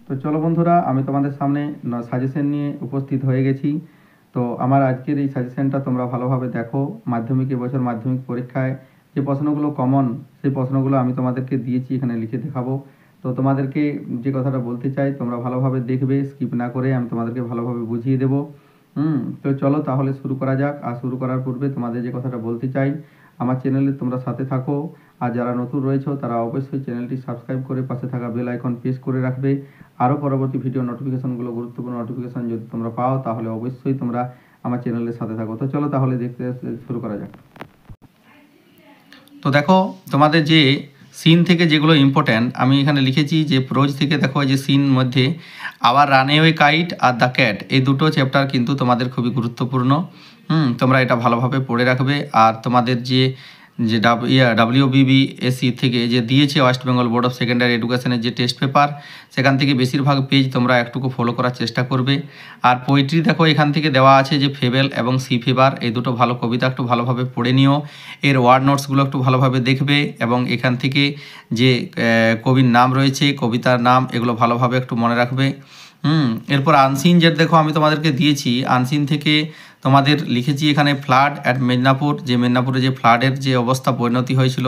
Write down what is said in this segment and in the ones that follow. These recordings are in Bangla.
তো চলো বন্ধুরা, আমি তোমাদের সামনে সাজেশন নিয়ে উপস্থিত হয়ে গেছি। তো আমার আজকের এই সাজেশনটা তোমরা ভালোভাবে দেখো। মাধ্যমিক এবছর মাধ্যমিক পরীক্ষায় যে প্রশ্নগুলো কমন, সেই প্রশ্নগুলো আমি তোমাদেরকে দিয়েছি, এখানে লিখে দেখাবো। তো তোমাদেরকে যে কথাটা বলতে চাই, তোমরা ভালোভাবে দেখবে, স্কিপ না করে আমি তোমাদেরকে ভালোভাবে বুঝিয়ে দেবো। তো চলো তাহলে শুরু করা যাক। আর শুরু করার পূর্বে তোমাদের যে কথাটা বলতে চাই, আমার চ্যানেলে তোমরা সাথে থাকো। আর যারা নতুন রয়েছে তারা অবশ্যই চ্যানেলটি সাবস্ক্রাইব করে পাশে থাকা বেল আইকন প্রেস করে রাখবে। আরও পরবর্তী ভিডিও নোটিফিকেশনগুলো, গুরুত্বপূর্ণ নোটিফিকেশন যদি তোমরা পাও, তাহলে অবশ্যই তোমরা আমার চ্যানেলের সাথে থাকো। তো চলো তাহলে দেখতে শুরু করা যাক। তো দেখো, তোমাদের যে সিন থেকে যেগুলো ইম্পর্ট্যান্ট আমি এখানে লিখেছি, যে প্রোজ থেকে দেখো যে সিন মধ্যে আওয়ার রানওয়ে কাইট আর দ্য ক্যাট, এই দুটো চ্যাপ্টার কিন্তু তোমাদের খুবই গুরুত্বপূর্ণ। তোমরা এটা ভালোভাবে পড়ে রাখবে। আর তোমাদের যে WBBSE থেকে যে দিয়েছে West Bengal board of secondary এডুকেশনের যে টেস্ট পেপার, সেখান থেকে বেশিরভাগ পেজ তোমরা একটুকু ফলো করার চেষ্টা করবে। আর পোয়েট্রি দেখো এখান থেকে দেওয়া আছে যে ফেবেল এবং সি ফেভার, এই দুটো ভালো কবিতা একটু ভালোভাবে পড়ে নিও। এর ওয়ার্ড নোটসগুলো একটু ভালোভাবে দেখবে এবং এখান থেকে যে কবির নাম রয়েছে, কবিতার নাম, এগুলো ভালোভাবে একটু মনে রাখবে। এরপর আনসিন যেটা দেখো আমি তোমাদেরকে দিয়েছি, আনসিন থেকে তোমাদের লিখেছি এখানে ফ্লাড অ্যাট মেদিনীপুর, যে মেদিনীপুরে যে ফ্লাডের যে অবস্থা পরিণতি হয়েছিল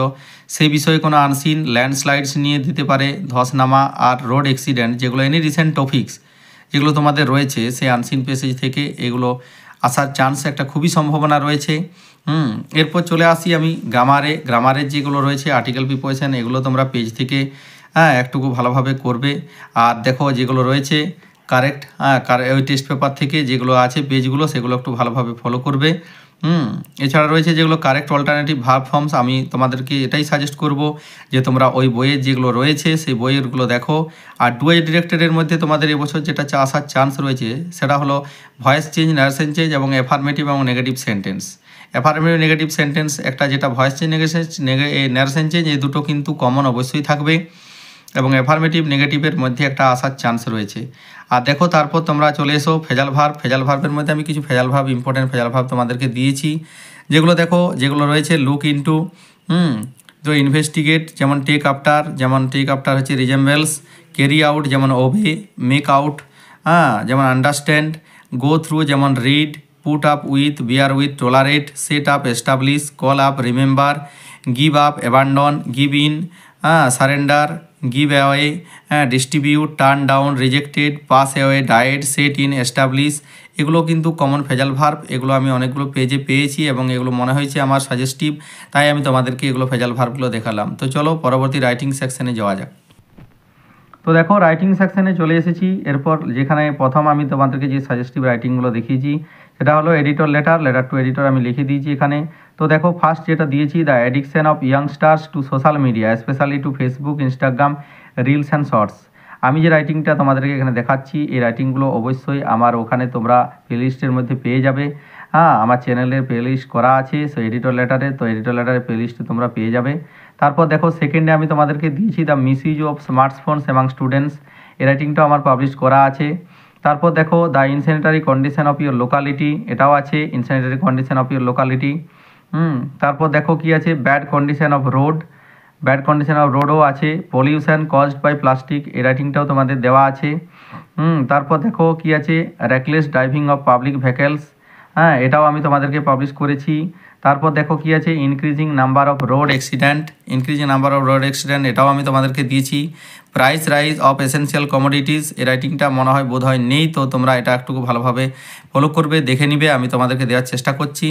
সেই বিষয়ে কোনো আনসিন, ল্যান্ডস্লাইডস নিয়ে দিতে পারে, ধসনামা আর রোড অ্যাক্সিডেন্ট, যেগুলো এনি রিসেন্ট টপিক্স যেগুলো তোমাদের রয়েছে, সেই আনসিন প্যাসেজ থেকে এগুলো আসার চান্স একটা খুবই সম্ভাবনা রয়েছে। এরপর চলে আসি আমি গ্রামারের যেগুলো রয়েছে আর্টিকেল প্রিপোজিশন, এগুলো তোমরা পেজ থেকে একটুকু ভালোভাবে করবে। আর দেখো যেগুলো রয়েছে কারেক্ট, ওই টেস্ট পেপার থেকে যেগুলো আছে পেজগুলো, সেগুলো একটু ভালোভাবে ফলো করবে। এছাড়া রয়েছে যেগুলো কারেক্ট অল্টারনেটিভ ভার্ব ফর্মস, আমি তোমাদেরকে এটাই সাজেস্ট করব যে তোমরা ওই বইয়ের যেগুলো রয়েছে সেই বইয়েরগুলো দেখো। আর ডু এজ ডিরেক্টেডের মধ্যে তোমাদের এবছর যেটা আসার চান্স রয়েছে সেটা হলো ভয়েস চেঞ্জ, নারেশন চেঞ্জ এবং অ্যাফার্মেটিভ এবং negative sentence. Affirmative negative sentence একটা, যেটা ভয়েস চেঞ্জ নারেশন চেঞ্জ, এই দুটো কিন্তু কমন অবশ্যই থাকবে এবং অ্যাফার্মেটিভ নেগেটিভের মধ্যে একটা আসার চান্স রয়েছে। আর দেখো তারপর তোমরা চলে এসো ফেজাল ভার্ব। ফেজাল ভার্বের মধ্যে আমি কিছু phrasal verb, important phrasal verb তোমাদেরকে দিয়েছি, যেগুলো দেখো যেগুলো রয়েছে লুক ইনটু, তো ইনভেস্টিগেট যেমন টেক আফটার, যেমন টেক আফটার হচ্ছে রিজেম্বলস, ক্যারি আউট যেমন ওবে, মেক আউট, যেমন আন্ডারস্ট্যান্ড, গো থ্রু যেমন read, put up with, beer with, tolerate, set up establish, call up remember, give up abandon, give in, surrender, give away, distribute, turn down, rejected, pass away, diet, set in, establish, এগুলো কিন্তু কমন ফেজাল ভার্ব। এগুলো আমি অনেকগুলো পেজে পেয়েছি এবং এগুলো মনে হয়েছে আমার সাজেস্টিভ, তাই আমি তোমাদেরকে এগুলো ফেজাল ভার্বগুলো দেখালাম। তো চলো পরবর্তী রাইটিং সেকশনে যাওয়া যাক। তো দেখো রাইটিং সেকশনে চলে এসেছি। এরপর যেখানে প্রথম আমি তোমাদেরকে যে সাজেস্টিভ রাইটিংগুলো দেখিয়েছি সেটা হলো এডিটর লেটার টু এডিটর, আমি লিখে দিয়েছি এখানে। তো দেখো ফার্স্ট যেটা দিয়েছি, the addiction of youngsters to social media, specially to Facebook, Instagram, reels and shorts. আমি যে রাইটিংটা তোমাদেরকে এখানে দেখাচ্ছি, এই রাইটিংগুলো অবশ্যই আমার ওখানে তোমরা প্লেলিস্টের মধ্যে পেয়ে যাবে। আমার চ্যানেলের প্লেলিস্ট করা আছে সো এডিটর লেটারে, তো এডিটর লেটারের প্লেলিস্টে তোমরা পেয়ে যাবে। তারপর দেখো সেকেন্ডে আমি তোমাদেরকে দিয়েছি the misuse of smartphones among students, এই রাইটিংটাও আমার পাবলিশ করা আছে। তারপর দেখো the insanitary condition of your locality, এটাও আছে, insanitary condition of your locality. তারপর দেখো কি আছে, ব্যাড কন্ডিশন অফ রোডও আছে, পলিউশন কজড বাই প্লাস্টিক, এই রাইটিংটাও তোমাদের দেওয়া আছে। তারপর দেখো কি আছে, reckless driving of public vehicles, এটাও আমি তোমাদেরকে পাবলিশ করেছি। তারপর দেখো কি আছে, increasing number of road accident, এটাও আমি তোমাদেরকে দিয়েছি। Price rise of essential commodities, এই রাইটিংটা মনে হয় বোধ হয় নেই, তো তোমরা এটা একটু ভালোভাবে ফলো করবে, দেখে নিবে, আমি তোমাদেরকে দেওয়ার চেষ্টা করছি।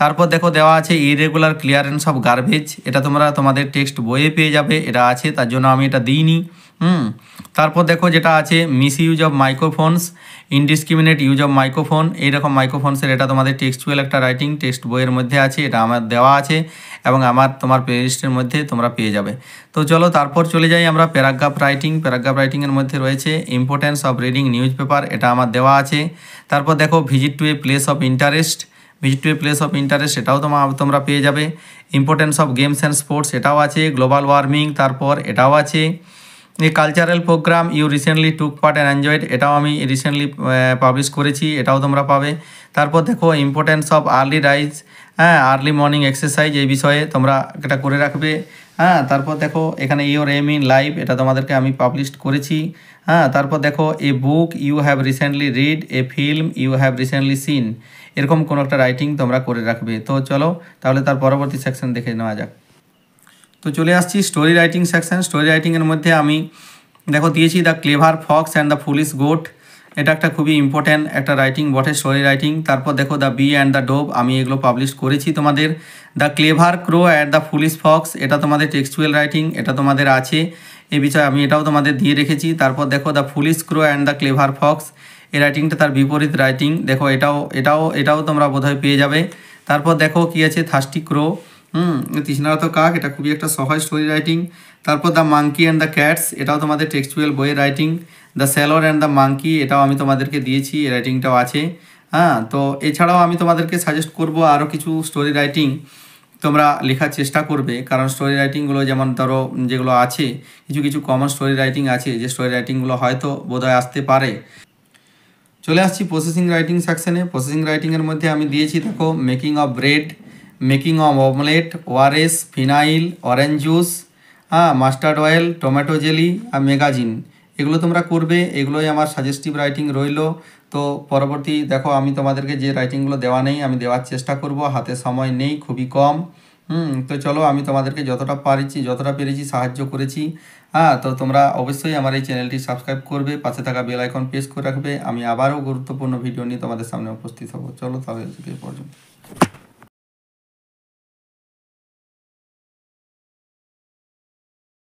তারপর দেখো দেওয়া আছে ইরেগুলার ক্লিয়ারেন্স অফ গার্বেজ, এটা তোমরা তোমাদের টেক্সট বইয়ে পেয়ে যাবে, এটা আছে, তার জন্য আমি এটা দিইনি। তারপর দেখো যেটা আছে miss use of মাইক্রোফোনস, indiscriminate use of microphone, এইরকম মাইক্রোফোনসের এটা তোমাদের টেক্সচুয়াল একটা রাইটিং, টেক্সট বইয়ের মধ্যে আছে, এটা আমার দেওয়া আছে এবং তোমার প্লেলিস্টের মধ্যে তোমরা পেয়ে যাবে। তো চলো তারপর চলে যাই আমরা প্যারাগ্রাফ রাইটিংয়ের মধ্যে রয়েছে importance of reading newspaper, এটা আমার দেওয়া আছে। তারপর দেখো visit to a place of interest, এটাও তোমরা পেয়ে যাবে। Importance of games and sports, এটাও আছে। গ্লোবাল ওয়ার্মিং, তারপর এটাও আছে। এই cultural programme you recently took part and enjoyed, এটাও আমি রিসেন্টলি পাবলিশ করেছি, এটাও তোমরা পাবে। তারপর দেখো importance of early rise, early morning exercise, এই বিষয়ে তোমরা এটা করে রাখবে। হ্যাঁ, তারপর দেখো এখানে ইওর এম ইন লাইফ, এটা তোমাদেরকে আমি পাবলিশ করেছি। হ্যাঁ, তারপর দেখো a book you have recently read, a film you have recently seen, এরকম কোনো একটা রাইটিং তোমরা করে রাখবে। তো চলো তাহলে তার পরবর্তী সেকশন দেখে নেওয়া যাক। তো চলে আসছি স্টোরি রাইটিং সেকশন। স্টোরি রাইটিংয়ের মধ্যে আমি দেখো দিয়েছি the clever Fox and the foolish goat, এটা একটা খুবই ইম্পর্ট্যান্ট একটা রাইটিং বটে, স্টোরি রাইটিং। তারপর দেখো the bee and the dove, আমি এগুলো পাবলিশ করেছি তোমাদের। The clever crow and the foolish fox, এটা তোমাদের টেক্সচুয়াল রাইটিং, এটা তোমাদের আছে এ বিষয়ে আমি এটাও তোমাদের দিয়ে রেখেছি। তারপর দেখো the foolish crow and the clever fox, এই রাইটিংটা তার বিপরীত রাইটিং, দেখো এটাও তোমরা বোধহয় পেয়ে যাবে। তারপর দেখো কি আছে থার্স্টি ক্রো, তৃষ্ণারত কাক, এটা খুবই একটা সহজ স্টোরি রাইটিং। তারপর the monkey and the cats, এটাও তোমাদের টেক্সচুয়াল বইয়ের writing. The sailor and the monkey, এটাও আমি তোমাদেরকে দিয়েছি, এই রাইটিংটাও আছে। হ্যাঁ, তো এছাড়াও আমি তোমাদেরকে সাজেস্ট করব আরও কিছু স্টোরি রাইটিং তোমরা লেখার চেষ্টা করবে, কারণ স্টোরি রাইটিংগুলো যেমন ধরো যেগুলো আছে কিছু কিছু কমন স্টোরি রাইটিং আছে, যে স্টোরি রাইটিংগুলো হয়তো বোধহয় আসতে পারে। চলে আসছি প্রসেসিং রাইটিং সেকশনে। প্রসেসিং রাইটিংয়ের মধ্যে আমি দিয়েছি দেখো making of bread, making of omelette, ORS, phenyl, orange juice, mustard oil, tomato jelly আর ম্যাগাজিন, এগুলো তোমরা করবে। এগুলোই আমার সাজেস্টিভ রাইটিং রইল। তো পরবর্তী দেখো আমি তোমাদেরকে যে রাইটিংগুলো দেওয়া নেই আমি দেওয়ার চেষ্টা করব, হাতে সময় নেই, খুবই কম। তো চলো আমি তোমাদেরকে যতটা পেরেছি সাহায্য করেছি। তো তোমরা অবশ্যই আমার এই চ্যানেলটি সাবস্ক্রাইব করবে, পাশে থাকা বেল আইকন প্রেস করে রাখবে। আমি আবারও গুরুত্বপূর্ণ ভিডিও নিয়ে তোমাদের সামনে উপস্থিত হব। চলো তাহলে আজকে এই পর্যন্ত।